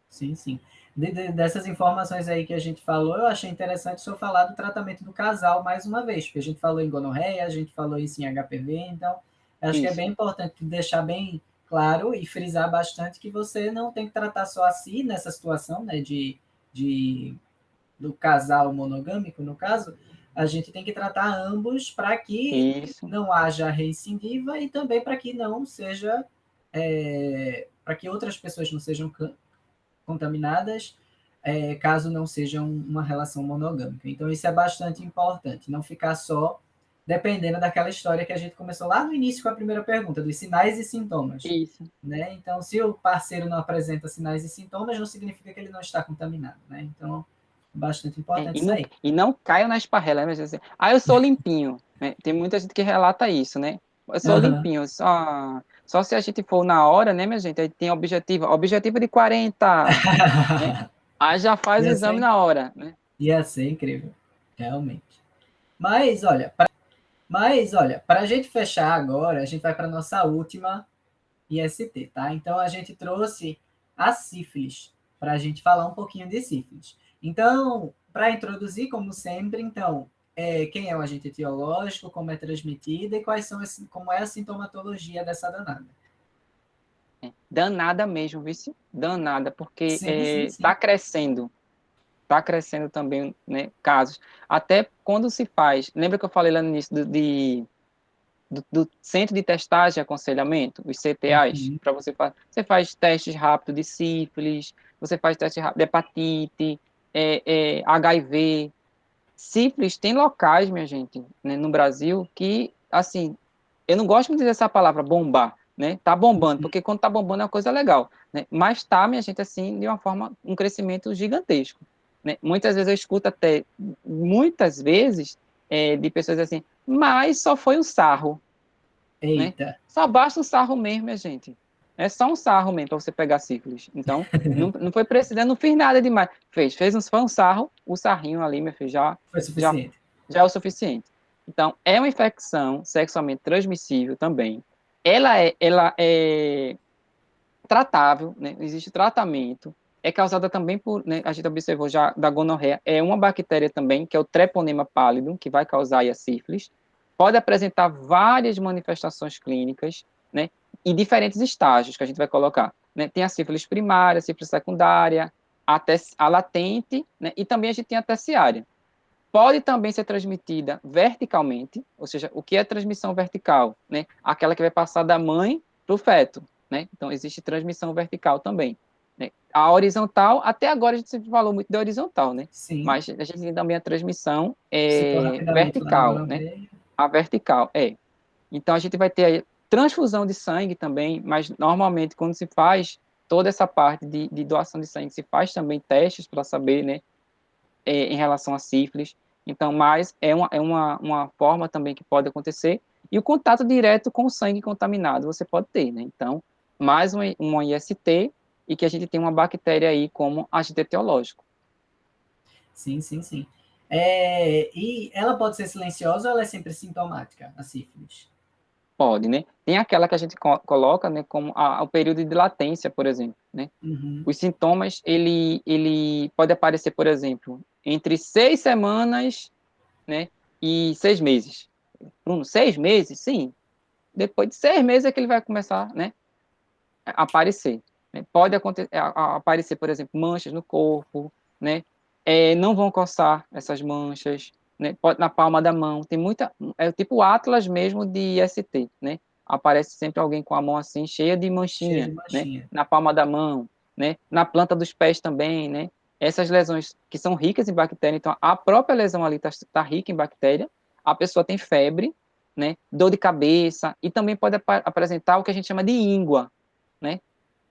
Speaker 1: Sim, sim. Dessas informações aí que a gente falou, eu achei interessante o senhor falar do tratamento do casal mais uma vez, porque a gente falou em gonorreia, a gente falou isso em HPV, então acho que é
Speaker 2: Isso,
Speaker 1: bem importante deixar bem claro e frisar bastante que você não tem que tratar só a si nessa situação, né, de do casal monogâmico, no caso, a gente tem que tratar ambos para que
Speaker 2: isso.
Speaker 1: não haja recidiva e também para que não seja, para que outras pessoas não sejam contaminadas, caso não seja uma relação monogâmica. Então, isso é bastante importante, não ficar só dependendo daquela história que a gente começou lá no início com a primeira pergunta, dos sinais e sintomas.
Speaker 2: Isso.
Speaker 1: Né? Então, se o parceiro não apresenta sinais e sintomas, não significa que ele não está contaminado. Né? Então, bastante
Speaker 2: É,
Speaker 1: importante isso aí.
Speaker 2: e não caia na esparrela, né? Assim, eu sou limpinho, né? Tem muita gente que relata isso, né? Eu sou
Speaker 1: Uhum.
Speaker 2: limpinho, só se a gente for na hora, né, minha gente? Aí tem objetivo de 40, né? Aí já faz o
Speaker 1: Ia
Speaker 2: exame
Speaker 1: ser,
Speaker 2: na hora, né?
Speaker 1: ia ser incrível, realmente. Mas olha, para a gente fechar agora, a gente vai para a nossa última IST, tá? Então, a gente trouxe a sífilis, para a gente falar um pouquinho de sífilis. Então, para introduzir, como sempre, então, quem é o agente etiológico, como é transmitida e como é a sintomatologia dessa danada.
Speaker 2: Danada mesmo, vice? Danada, porque
Speaker 1: Sim, sim,
Speaker 2: está
Speaker 1: sim.
Speaker 2: crescendo. Está crescendo também, né, casos. Até quando se faz, lembra que eu falei lá no início do Centro de Testagem e Aconselhamento, os CTAs,
Speaker 1: Uhum.
Speaker 2: para você faz testes rápidos de sífilis, você faz teste rápido de hepatite, HIV. Sífilis tem locais, minha gente, né, no Brasil, que, assim, eu não gosto de dizer essa palavra, bombar, né? Tá bombando, porque quando tá bombando é uma coisa legal, né? Mas tá, minha gente, assim, de uma forma, um crescimento gigantesco, né? Muitas vezes eu escuto até, muitas vezes, de pessoas assim, mas só foi um sarro, né?
Speaker 1: Eita.
Speaker 2: Só basta um sarro mesmo, minha gente. É só um sarro mesmo para você pegar sífilis. Então, não foi precisando, não fiz nada demais. Foi um sarro, o sarrinho ali, meu filho,
Speaker 1: Foi
Speaker 2: já,
Speaker 1: suficiente.
Speaker 2: já é o suficiente. Então, é uma infecção sexualmente transmissível também. Ela é tratável, né? Existe tratamento. É causada também por, né, a gente observou já da gonorreia, é uma bactéria também, que é o Treponema pallidum, que vai causar a sífilis. Pode apresentar várias manifestações clínicas, né? E diferentes estágios que a gente vai colocar, né? Tem a sífilis primária, a sífilis secundária, até a latente, né? E também a gente tem a terciária. Pode também ser transmitida verticalmente, ou seja, o que é transmissão vertical, né? Aquela que vai passar da mãe para o feto, né? Então, existe transmissão vertical também, né? A horizontal, até agora a gente sempre falou muito da horizontal, né?
Speaker 1: Sim.
Speaker 2: Mas a gente tem também a transmissão
Speaker 1: Citou rapidamente lá na
Speaker 2: vertical, né?
Speaker 1: gonorreia.
Speaker 2: A vertical, é. Então, a gente vai ter aí transfusão de sangue também, mas normalmente quando se faz toda essa parte de doação de sangue, se faz também testes para saber, né? Em relação a sífilis. Então, mas é uma forma também que pode acontecer. E o contato direto com o sangue contaminado você pode ter, né? Então, mais uma IST e que a gente tem uma bactéria aí como agente etiológico.
Speaker 1: Sim, sim, sim. E ela pode ser silenciosa ou ela é sempre sintomática, a sífilis?
Speaker 2: Pode, né? Tem aquela que a gente coloca, né, como o período de latência, por exemplo, né?
Speaker 1: Uhum.
Speaker 2: Os sintomas, ele pode aparecer, por exemplo, entre 6 semanas, né, e 6 meses. Bruno, 6 meses? Sim, depois de 6 meses é que ele vai começar, né, a aparecer. Né? Pode aparecer, por exemplo, manchas no corpo, né? Não vão coçar essas manchas, né? Pode na palma da mão. Tem muita, é o tipo Atlas mesmo de IST, né? Aparece sempre alguém com a mão assim cheia de
Speaker 1: Cheia de
Speaker 2: manchinha, né?
Speaker 1: manchinha.
Speaker 2: Na palma da mão, né? Na planta dos pés também, né? Essas lesões que são ricas em bactéria, então a própria lesão ali está rica em bactéria. A pessoa tem febre, né? Dor de cabeça e também pode apresentar o que a gente chama de íngua, né?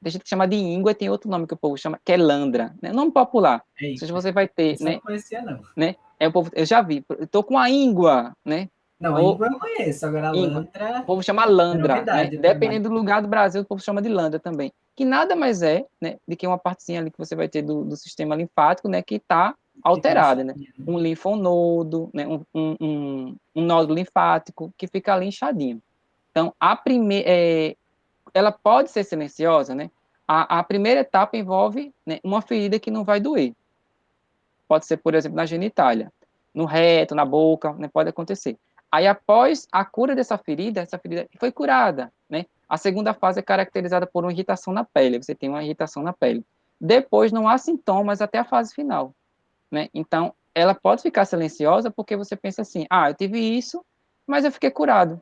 Speaker 2: Tem gente que chama de íngua e tem outro nome que o povo chama, que é landra, né? Nome popular. Ou seja,
Speaker 1: Eita.
Speaker 2: você vai ter,
Speaker 1: Isso eu não
Speaker 2: né?
Speaker 1: conhecia, não.
Speaker 2: O povo, eu já vi, eu tô com a íngua, né?
Speaker 1: Não, a
Speaker 2: Ou
Speaker 1: íngua eu conheço, agora a
Speaker 2: íngua. O
Speaker 1: lantra
Speaker 2: povo chama
Speaker 1: é
Speaker 2: landra, né?
Speaker 1: novidade para mim.
Speaker 2: Dependendo do lugar do Brasil, o povo chama de landra também. Que nada mais é, né? Do que uma partezinha ali que você vai ter do sistema linfático, né? Que tá
Speaker 1: Fica
Speaker 2: alterada, né?
Speaker 1: inchadinho, né?
Speaker 2: Um linfonodo, né? Um nódulo linfático que fica ali inchadinho. Então, ela pode ser silenciosa, né? A primeira etapa envolve, né, uma ferida que não vai doer. Pode ser, por exemplo, na genitália, no reto, na boca, né? Pode acontecer. Aí, após a cura dessa ferida foi curada, né? A segunda fase é caracterizada por uma irritação na pele. Você tem uma irritação na pele. Depois, não há sintomas até a fase final, né? Então, ela pode ficar silenciosa porque você pensa assim, eu tive isso, mas eu fiquei curado,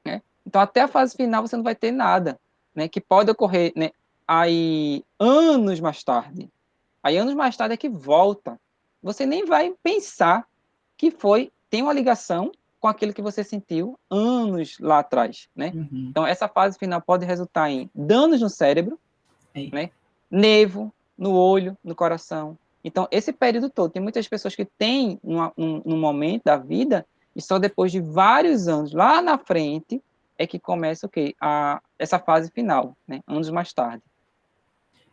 Speaker 2: né? Então, até a fase final você não vai ter nada, né? Que pode ocorrer, né? Aí, anos mais tarde. Aí, anos mais tarde é que volta. Você nem vai pensar que tem uma ligação com aquilo que você sentiu anos lá atrás, né?
Speaker 1: Uhum.
Speaker 2: Então, essa fase final pode resultar em danos no cérebro, né?
Speaker 1: Eita.
Speaker 2: Nevo, no olho, no coração. Então, esse período todo, tem muitas pessoas que têm num momento da vida, e só depois de vários anos, lá na frente, é que começa o quê? Essa fase final, né? Anos mais tarde.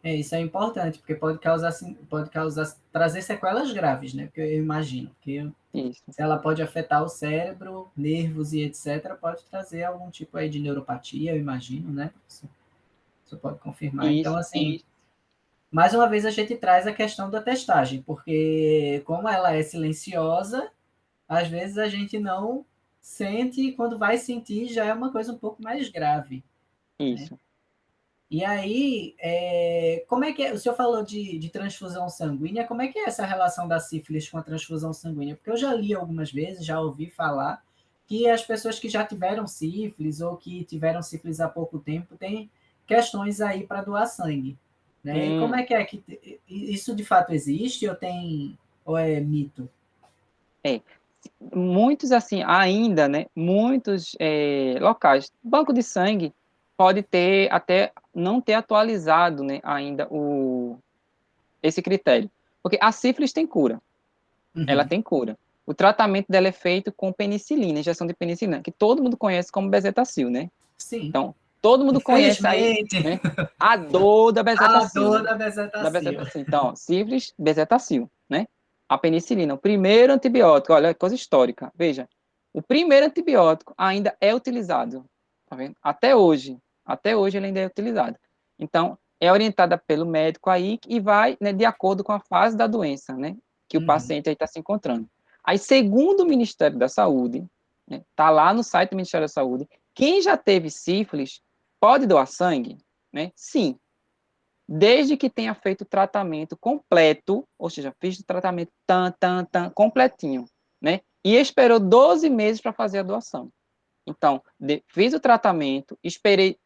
Speaker 1: Isso é importante, porque pode causar, trazer sequelas graves, né? Porque eu imagino, porque
Speaker 2: Isso.
Speaker 1: se ela pode afetar o cérebro, nervos e etc., pode trazer algum tipo aí de neuropatia, eu imagino, né? Você pode confirmar. Então,
Speaker 2: Isso.
Speaker 1: assim, mais uma vez a gente traz a questão da testagem, porque como ela é silenciosa, às vezes a gente não sente e quando vai sentir já é uma coisa um pouco mais grave, né?
Speaker 2: Isso.
Speaker 1: E aí, como é que é? O senhor falou de transfusão sanguínea, como é que é essa relação da sífilis com a transfusão sanguínea? Porque eu já li algumas vezes, já ouvi falar que as pessoas que já tiveram sífilis ou que tiveram sífilis há pouco tempo têm questões aí para doar sangue, né? E como é que isso de fato existe ou é mito?
Speaker 2: É. Muitos, assim, ainda, né? Muitos locais. Banco de sangue pode ter até não ter atualizado, né, ainda esse critério. Porque a sífilis tem cura. Ela
Speaker 1: Uhum.
Speaker 2: tem cura. O tratamento dela é feito com penicilina, injeção de penicilina, que todo mundo conhece como bezetacil, né?
Speaker 1: Sim,
Speaker 2: Então, todo mundo conhece aí,
Speaker 1: infelizmente,
Speaker 2: né? A dor da
Speaker 1: a
Speaker 2: bezetacil,
Speaker 1: dor
Speaker 2: né?
Speaker 1: da
Speaker 2: Da
Speaker 1: bezetacil.
Speaker 2: bezetacil. Então, sífilis, bezetacil, né? A penicilina, o primeiro antibiótico, olha, coisa histórica. Veja, o primeiro antibiótico ainda é utilizado, tá vendo? Até hoje ele ainda é utilizado. Então, é orientada pelo médico aí e vai, né, de acordo com a fase da doença, né, que o
Speaker 1: Uhum.
Speaker 2: paciente aí está se encontrando. Aí, segundo o Ministério da Saúde, né, tá lá no site do Ministério da Saúde, quem já teve sífilis pode doar sangue, né? Sim, desde que tenha feito o tratamento completo, ou seja, fiz o tratamento completinho, né? E esperou 12 meses para fazer a doação. Então, fiz o tratamento, esperei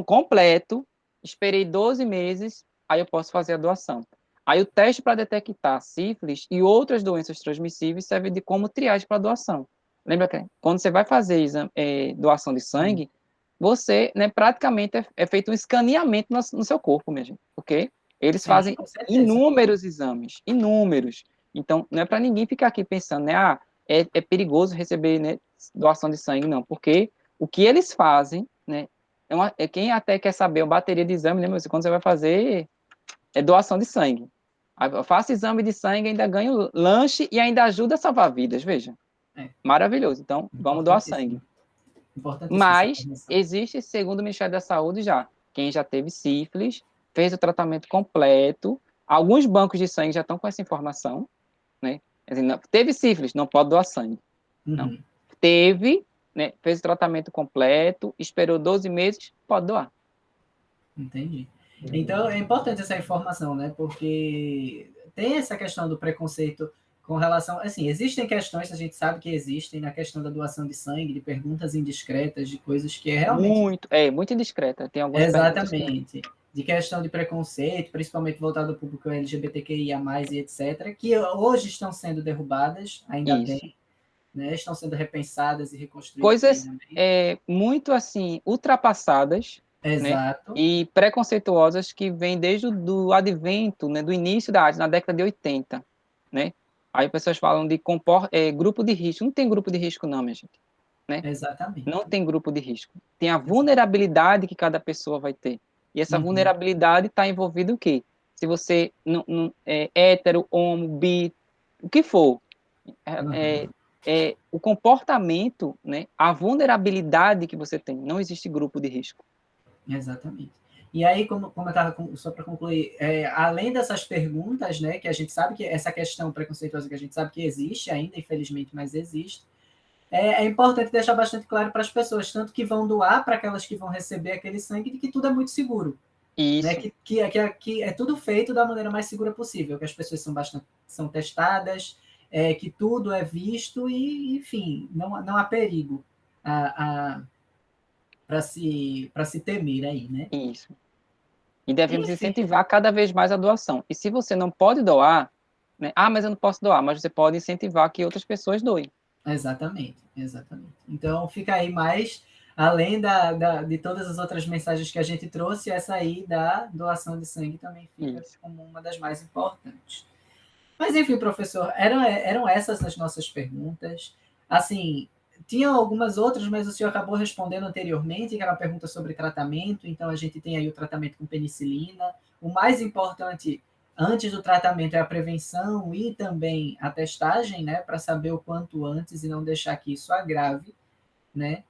Speaker 2: completo, esperei 12 meses, aí eu posso fazer a doação. Aí o teste para detectar sífilis e outras doenças transmissíveis serve de como triagem para doação. Lembra que quando você vai fazer doação de sangue, você, né, praticamente é feito um escaneamento no seu corpo, minha gente, porque eles
Speaker 1: Sim,
Speaker 2: fazem
Speaker 1: com certeza.
Speaker 2: inúmeros exames, inúmeros. Então, não é para ninguém ficar aqui pensando, né, é perigoso receber, né, doação de sangue, não, porque o que eles fazem, né, quem até quer saber a bateria de exame, né, quando você vai fazer doação de sangue. Eu faço exame de sangue, ainda ganho lanche e ainda ajuda a salvar vidas, veja.
Speaker 1: É,
Speaker 2: Maravilhoso. Então, vamos doar sangue.
Speaker 1: importantíssimo. Importantíssima essa
Speaker 2: Mas
Speaker 1: informação.
Speaker 2: existe, segundo o Ministério da Saúde, já quem já teve sífilis, fez o tratamento completo. Alguns bancos de sangue já estão com essa informação, né? Assim, teve sífilis, não pode doar sangue. Não.
Speaker 1: Uhum.
Speaker 2: Teve, né? Fez o tratamento completo, esperou 12 meses, pode doar.
Speaker 1: Entendi. Então, é importante essa informação, né? Porque tem essa questão do preconceito com relação. Assim, existem questões, a gente sabe que existem, na questão da doação de sangue, de perguntas indiscretas, de coisas que é realmente.
Speaker 2: Muito indiscreta. Tem algumas perguntas que
Speaker 1: Exatamente. De questão de preconceito, principalmente voltado ao público LGBTQIA, e etc., que hoje estão sendo derrubadas, ainda
Speaker 2: isso.
Speaker 1: bem, né? Estão sendo repensadas e reconstruídas
Speaker 2: Coisas
Speaker 1: ainda bem.
Speaker 2: muito assim ultrapassadas, né?
Speaker 1: Exato.
Speaker 2: E preconceituosas que vêm desde o do advento, né, do início da arte, na década de 80, né? Aí pessoas falam de grupo de risco. Não tem grupo de risco não, minha gente, né? Não
Speaker 1: Exatamente.
Speaker 2: tem grupo de risco. Tem a
Speaker 1: Exato.
Speaker 2: vulnerabilidade que cada pessoa vai ter. E essa
Speaker 1: Uhum.
Speaker 2: vulnerabilidade está envolvida o quê? se você não é hétero, homo, bi, o que for. O comportamento, né, a vulnerabilidade que você tem. Não existe grupo de risco.
Speaker 1: Exatamente. E aí, como eu estava, só para concluir, além dessas perguntas, né, que a gente sabe que essa questão preconceituosa que a gente sabe que existe ainda, infelizmente, mas existe, é importante deixar bastante claro para as pessoas, tanto que vão doar, para aquelas que vão receber aquele sangue, de que tudo é muito seguro. Né,
Speaker 2: Isso.
Speaker 1: que é tudo feito da maneira mais segura possível, que as pessoas são testadas, que tudo é visto e, enfim, não há perigo para se temer aí, né?
Speaker 2: Isso. E devemos
Speaker 1: Enfim,
Speaker 2: incentivar cada vez mais a doação. E se você não pode doar, né? Mas eu não posso doar, mas você pode incentivar que outras pessoas doem.
Speaker 1: exatamente, exatamente. Então fica aí mais, além de todas as outras mensagens que a gente trouxe, essa aí da doação de sangue também fica
Speaker 2: Isso.
Speaker 1: como uma das mais importantes. Mas enfim, professor, eram essas as nossas perguntas. Assim, tinham algumas outras, mas o senhor acabou respondendo anteriormente, que era uma pergunta sobre tratamento. Então, a gente tem aí o tratamento com penicilina. O mais importante antes do tratamento é a prevenção e também a testagem, né, para saber o quanto antes e não deixar que isso agrave, né?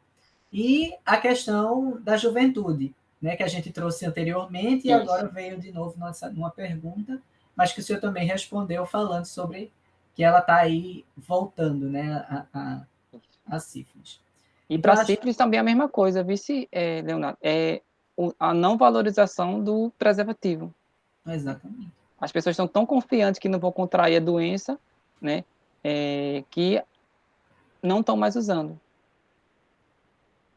Speaker 1: E a questão da juventude, né, que a gente trouxe anteriormente e agora
Speaker 2: Isso.
Speaker 1: veio de novo numa pergunta, mas que o senhor também respondeu falando sobre que ela está aí voltando, né, a sífilis.
Speaker 2: E
Speaker 1: Então,
Speaker 2: para
Speaker 1: acho.
Speaker 2: sífilis também é a mesma coisa, vice, Leonardo, a não valorização do preservativo.
Speaker 1: Exatamente.
Speaker 2: As pessoas estão tão confiantes que não vão contrair a doença, né, que não estão mais usando.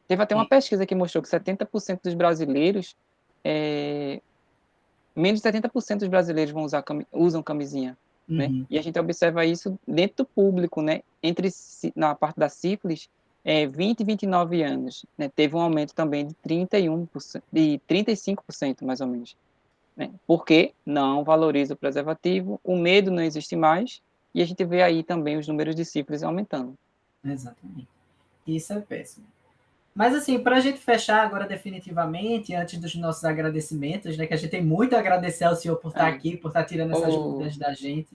Speaker 2: Teve até uma
Speaker 1: E,
Speaker 2: pesquisa que mostrou que 70% dos brasileiros, menos de 70% dos brasileiros usam camisinha, né?
Speaker 1: uhum,
Speaker 2: E a gente observa isso dentro do público, né? Na parte da sífilis, 20 e 29 anos, né? Teve um aumento também de 31%, de 35% mais ou menos, né? Porque não valoriza o preservativo, o medo não existe mais, e a gente vê aí também os números de sífilis aumentando.
Speaker 1: exatamente. Isso é péssimo. Mas assim, para a gente fechar agora definitivamente, antes dos nossos agradecimentos, né, que a gente tem muito a agradecer ao senhor por estar
Speaker 2: É.
Speaker 1: aqui, por estar tirando essas
Speaker 2: Oh,
Speaker 1: dúvidas da gente.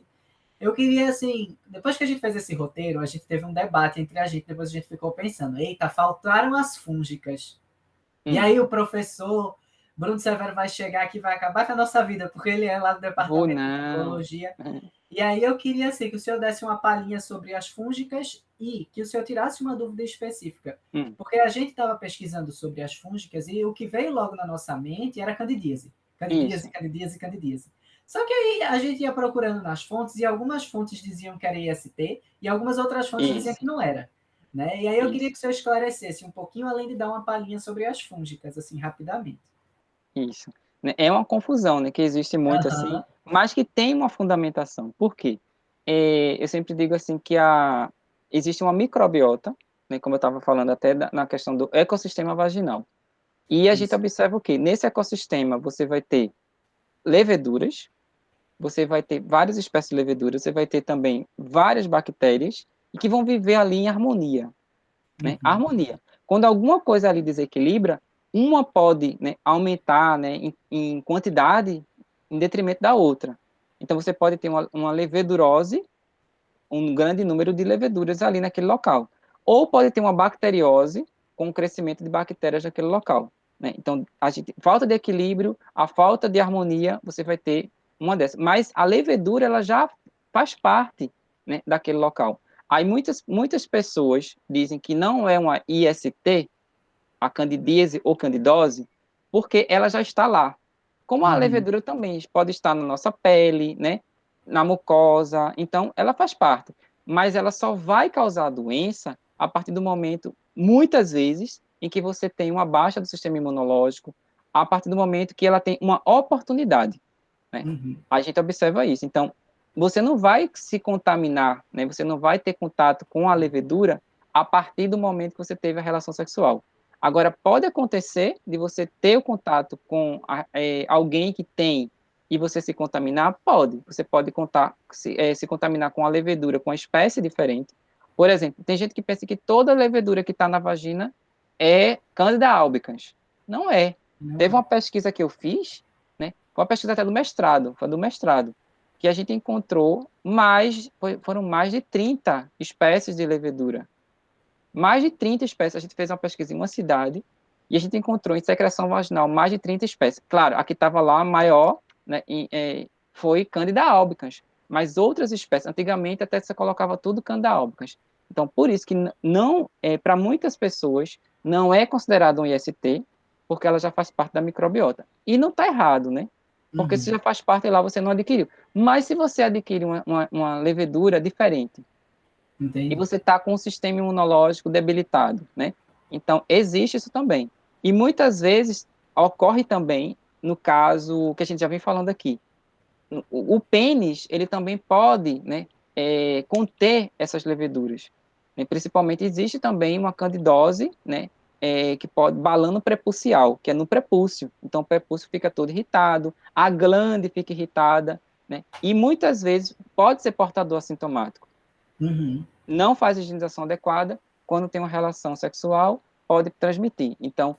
Speaker 1: Eu queria, assim, depois que a gente fez esse roteiro, a gente teve um debate entre a gente, depois a gente ficou pensando, eita, faltaram as fúngicas. E
Speaker 2: hum,
Speaker 1: aí o professor Bruno Severo vai chegar aqui e vai acabar com a nossa vida, porque ele é lá do
Speaker 2: vou
Speaker 1: departamento de
Speaker 2: não.
Speaker 1: fungologia. E aí eu queria, assim, que o senhor desse uma palhinha sobre as fúngicas e que o senhor tirasse uma dúvida específica.
Speaker 2: Hum,
Speaker 1: Porque a gente estava pesquisando sobre as fúngicas e o que veio logo na nossa mente era candidíase. Candidíase,
Speaker 2: isso,
Speaker 1: candidíase, candidíase. Só que aí a gente ia procurando nas fontes e algumas fontes diziam que era IST e algumas outras fontes diziam
Speaker 2: isso,
Speaker 1: que não era. Né? E aí eu queria
Speaker 2: isso.
Speaker 1: que o senhor esclarecesse um pouquinho, além de dar uma palhinha sobre as fúngicas, assim, rapidamente.
Speaker 2: Isso. Né, é uma confusão, né, que existe muito assim,
Speaker 1: Aham,
Speaker 2: mas que tem uma fundamentação. Por quê? Eu sempre digo assim que existe uma microbiota, né, como eu estava falando até na questão do ecossistema vaginal. E a gente
Speaker 1: isso.
Speaker 2: observa o quê? Nesse ecossistema você vai ter leveduras, você vai ter várias espécies de leveduras, você vai ter também várias bactérias e que vão viver ali em harmonia, né?
Speaker 1: Uhum,
Speaker 2: Harmonia. Quando alguma coisa ali desequilibra, uma pode, né, aumentar, né, em quantidade em detrimento da outra. Então, você pode ter uma levedurose, um grande número de leveduras ali naquele local. Ou pode ter uma bacteriose com o crescimento de bactérias naquele local. Né? Então, falta de equilíbrio, a falta de harmonia, você vai ter uma dessas. Mas a levedura, ela já faz parte, né, daquele local. Aí muitas pessoas dizem que não é uma IST, a candidíase ou candidose, porque ela já está lá. Como a
Speaker 1: uhum,
Speaker 2: levedura também pode estar na nossa pele, né, na mucosa, então ela faz parte. Mas ela só vai causar a doença a partir do momento, muitas vezes, em que você tem uma baixa do sistema imunológico, a partir do momento que ela tem uma oportunidade, né?
Speaker 1: uhum.
Speaker 2: A gente observa isso. Então, você não vai se contaminar, né? Você não vai ter contato com a levedura a partir do momento que você teve a relação sexual. Agora, pode acontecer de você ter o contato com alguém que tem e você se contaminar? Pode. Você pode se contaminar com a levedura, com uma espécie diferente. Por exemplo, tem gente que pensa que toda levedura que está na vagina é Candida albicans. Não é.
Speaker 1: Não
Speaker 2: Teve
Speaker 1: é.
Speaker 2: uma pesquisa que eu fiz, né? foi uma pesquisa até do mestrado, que a gente encontrou foram mais de 30 espécies de levedura. Mais de 30 espécies. A gente fez uma pesquisa em uma cidade e a gente encontrou em secreção vaginal mais de 30 espécies. Claro, a que estava lá, a maior, né, foi Candida albicans, mas outras espécies, antigamente até você colocava tudo Candida albicans. Então, por isso que não, para muitas pessoas, não é considerado um IST, porque ela já faz parte da microbiota. E não está errado, né? Porque se já faz parte lá, você não adquiriu. Mas se você adquire uma levedura diferente,
Speaker 1: Entendi.
Speaker 2: e você está com o sistema imunológico debilitado, né? Então, existe isso também. E muitas vezes ocorre também, no caso que a gente já vem falando aqui, o pênis, ele também pode, né, conter essas leveduras. Né? Principalmente, existe também uma candidose, né, que pode, balano prepulcial, que é no prepúcio. Então, o prepúcio fica todo irritado, a glande fica irritada, né? E muitas vezes pode ser portador assintomático. Não faz a higienização adequada, quando tem uma relação sexual, pode transmitir. Então,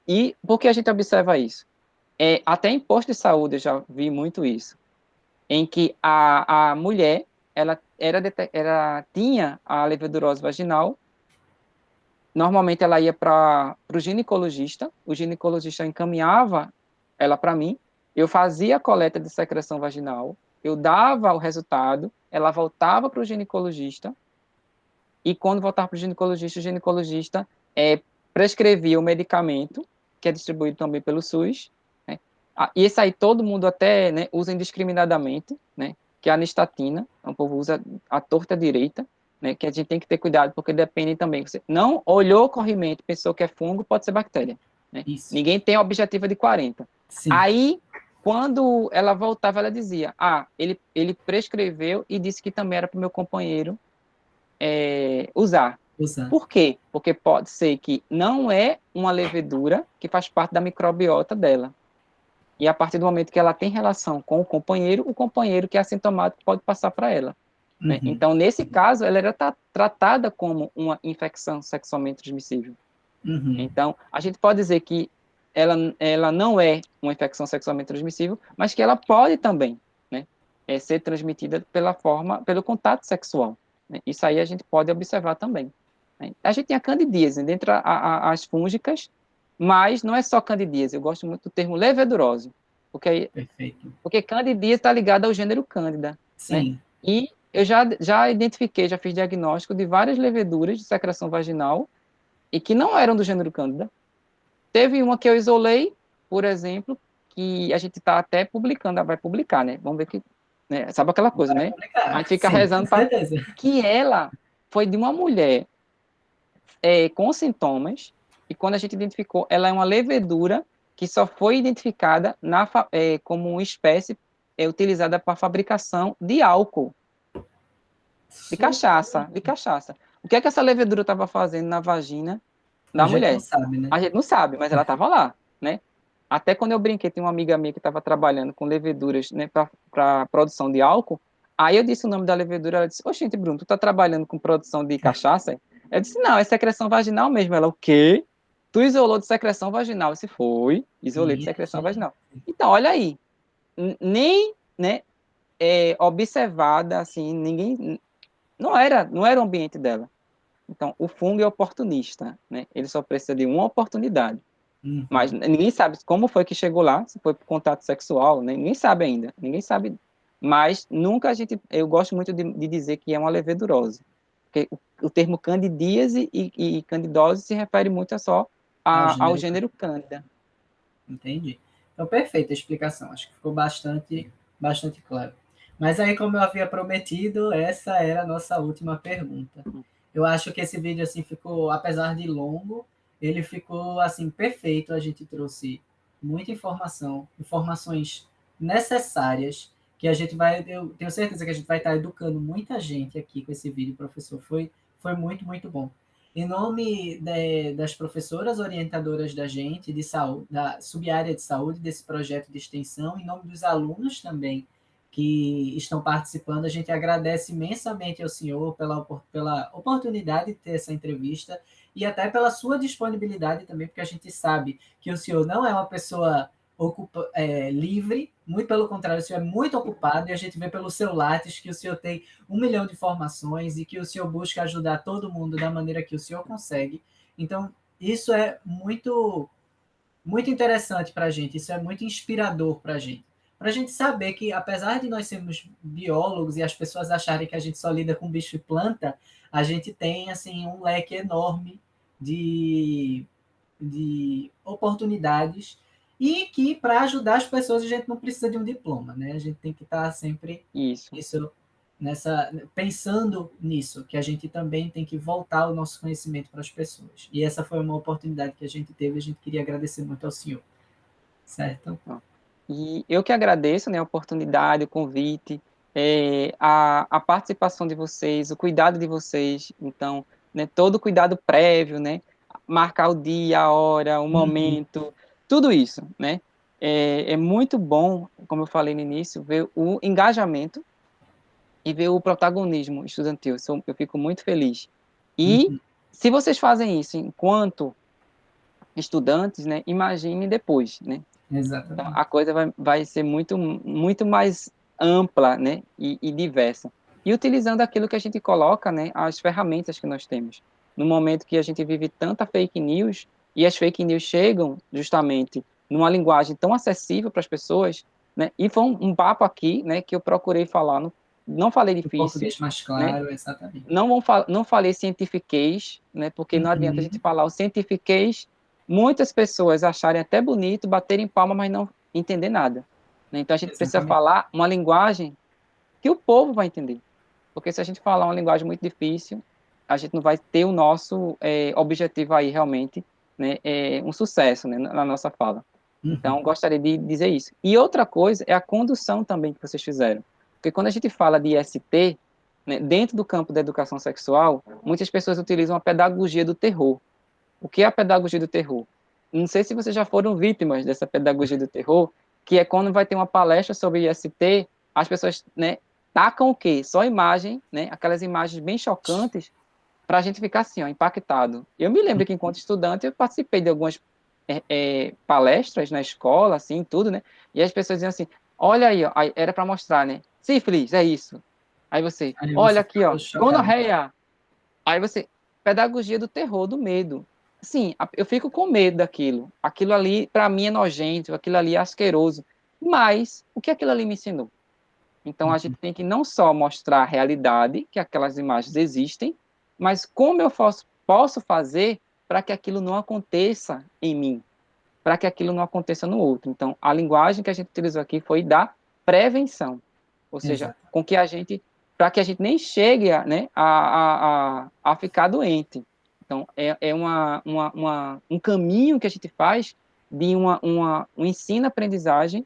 Speaker 2: e por que a gente observa isso? Até em posto de saúde eu já vi muito isso, em que a mulher, ela tinha a levedurose vaginal, normalmente ela ia para o ginecologista encaminhava ela para mim, eu fazia a coleta de secreção vaginal, eu dava o resultado, ela voltava para o ginecologista, e quando voltar para o ginecologista prescrevia o medicamento, que é distribuído também pelo SUS, né? E esse aí todo mundo até, né, usa indiscriminadamente, né, que é a anistatina, o povo usa a torta direita, né, que a gente tem que ter cuidado, porque depende também, você não olhou o corrimento, pensou que é fungo, pode ser bactéria, né?
Speaker 1: Isso.
Speaker 2: Ninguém tem objetivo de 40.
Speaker 1: Sim.
Speaker 2: Aí, quando ela voltava, ela dizia, ele prescreveu e disse que também era para o meu companheiro usar. Por quê? Porque pode ser que não é uma levedura que faz parte da microbiota dela. E a partir do momento que ela tem relação com o companheiro que é assintomático pode passar para ela. Né? Então, nesse caso, ela era tratada como uma infecção sexualmente transmissível. Então, a gente pode dizer que ela não é uma infecção sexualmente transmissível, mas que ela pode também, né, ser transmitida pelo contato sexual. Né? Isso aí a gente pode observar também. Né? A gente tem a candidíase, né, dentre as fúngicas, mas não é só candidíase, eu gosto muito do termo levedurose, porque candidíase está ligada ao gênero Cândida. Né? E eu já identifiquei, já fiz diagnóstico de várias leveduras de secreção vaginal e que não eram do gênero Cândida. Teve uma que eu isolei, por exemplo, que a gente está até publicando, vai publicar, né? Vamos ver que, né? Sabe aquela coisa, né? A gente fica rezando para que ela foi de uma mulher com sintomas, e quando a gente identificou, ela é uma levedura que só foi identificada como uma espécie utilizada para fabricação de álcool, de cachaça. O que é que essa levedura estava fazendo na vagina da mulher?
Speaker 1: Não sabe, né?
Speaker 2: A gente não sabe, mas ela estava lá, né? Até quando eu brinquei, tem uma amiga minha que estava trabalhando com leveduras, né, para produção de álcool. Aí eu disse o nome da levedura, ela disse: "Oxente, Bruno, tu tá trabalhando com produção de cachaça?" Eu disse: "Não, é secreção vaginal mesmo." Ela: "O quê? Tu isolou de secreção vaginal?" Eu disse: "Foi, isolei de secreção vaginal." Então, olha aí, nem, né, observada, assim, ninguém, não era o ambiente dela. Então, o fungo é oportunista, né? Ele só precisa de uma oportunidade. Mas ninguém sabe como foi que chegou lá, se foi por contato sexual, né? Ninguém sabe ainda, ninguém sabe. Mas nunca eu gosto muito de dizer que é uma levedurose, porque o termo candidíase e candidose se refere muito só ao gênero Candida.
Speaker 1: Entendi. Então, perfeita a explicação, acho que ficou bastante claro. Mas aí, como eu havia prometido, essa era a nossa última pergunta. Eu acho que esse vídeo, assim, ficou, apesar de longo, ele ficou, assim, perfeito. A gente trouxe muita informação, informações necessárias, que a gente vai, eu tenho certeza que a gente vai estar educando muita gente aqui com esse vídeo, professor. Foi muito, muito bom. Em nome das professoras orientadoras da gente, de saúde, da subárea de saúde desse projeto de extensão, em nome dos alunos também que estão participando, a gente agradece imensamente ao senhor pela oportunidade de ter essa entrevista e até pela sua disponibilidade também, porque a gente sabe que o senhor não é uma pessoa livre, muito pelo contrário, o senhor é muito ocupado, e a gente vê pelo seu Lattes que o senhor tem 1 milhão de informações e que o senhor busca ajudar todo mundo da maneira que o senhor consegue. Então, isso é muito, muito interessante para a gente, isso é muito inspirador para a gente saber que, apesar de nós sermos biólogos e as pessoas acharem que a gente só lida com bicho e planta, a gente tem assim um leque enorme de, de oportunidades e que para ajudar as pessoas a gente não precisa de um diploma, né? A gente tem que estar sempre
Speaker 2: Isso.
Speaker 1: pensando nisso, que a gente também tem que voltar o nosso conhecimento para as pessoas. E essa foi uma oportunidade que a gente teve, a gente queria agradecer muito ao senhor, certo?
Speaker 2: E eu que agradeço, né, a oportunidade, o convite, a participação de vocês, o cuidado de vocês. Então, né, todo o cuidado prévio, né, marcar o dia, a hora, o momento, tudo isso, né? É muito bom, como eu falei no início, ver o engajamento e ver o protagonismo estudantil. Eu fico muito feliz. E se vocês fazem isso enquanto estudantes, né, imagine depois, né? Então,
Speaker 1: Exatamente.
Speaker 2: a coisa vai ser muito, muito mais ampla, né, e diversa. E utilizando aquilo que a gente coloca, né, as ferramentas que nós temos. No momento que a gente vive tanta fake news, e as fake news chegam justamente numa linguagem tão acessível para as pessoas, né, e foi um papo aqui, né, que eu procurei falar, não falei
Speaker 1: O
Speaker 2: difícil,
Speaker 1: português mais
Speaker 2: né,
Speaker 1: claro, exatamente.
Speaker 2: não falei cientifiquez, né, porque não adianta a gente falar o cientifiquez, muitas pessoas acharem até bonito, baterem palma, mas não entender nada. Né? Então a gente precisa
Speaker 1: Exatamente.
Speaker 2: falar uma linguagem que o povo vai entender. Porque se a gente falar uma linguagem muito difícil, a gente não vai ter o nosso objetivo aí realmente, né, um sucesso, né, na nossa fala. Então, gostaria de dizer isso. E outra coisa é a condução também que vocês fizeram. Porque quando a gente fala de IST, né, dentro do campo da educação sexual, muitas pessoas utilizam a pedagogia do terror. O que é a pedagogia do terror? Não sei se vocês já foram vítimas dessa pedagogia do terror, que é quando vai ter uma palestra sobre IST, as pessoas, né, tacam o quê? Só imagem, né, aquelas imagens bem chocantes, para a gente ficar assim, ó, impactado. Eu me lembro que, enquanto estudante, eu participei de algumas palestras na escola, assim, tudo, né? E as pessoas diziam assim, olha aí, ó, aí era para mostrar, né? Sífilis, é isso. Aí você,
Speaker 1: Aí
Speaker 2: olha
Speaker 1: você
Speaker 2: aqui, ó,
Speaker 1: ficou chocado.
Speaker 2: gonorreia. Aí você, pedagogia do terror, do medo. Sim, eu fico com medo daquilo. Aquilo ali, para mim, é nojento, aquilo ali é asqueroso. Mas, o que aquilo ali me ensinou? Então, a gente tem que não só mostrar a realidade, que aquelas imagens existem, mas como eu posso fazer para que aquilo não aconteça em mim, para que aquilo não aconteça no outro. Então, a linguagem que a gente utilizou aqui foi da prevenção, ou seja,
Speaker 1: Exato.
Speaker 2: com que a gente, para que a gente nem chegue né, a ficar doente. Então, um caminho que a gente faz de um ensino-aprendizagem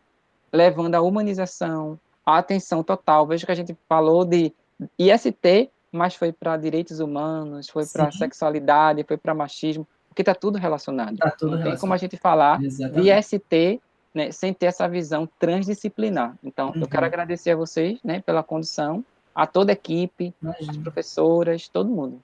Speaker 2: levando à humanização, à atenção total. Veja que a gente falou de IST, mas foi para direitos humanos, foi para
Speaker 1: Sim,
Speaker 2: sexualidade, foi para machismo, porque está tudo relacionado.
Speaker 1: está tudo
Speaker 2: Não tem como a
Speaker 1: relacionado.
Speaker 2: gente falar de
Speaker 1: Exatamente.
Speaker 2: IST, né, sem ter essa visão transdisciplinar. Então, eu quero agradecer a vocês, né, pela condução, a toda a equipe, as
Speaker 1: Imagina.
Speaker 2: professoras, todo mundo.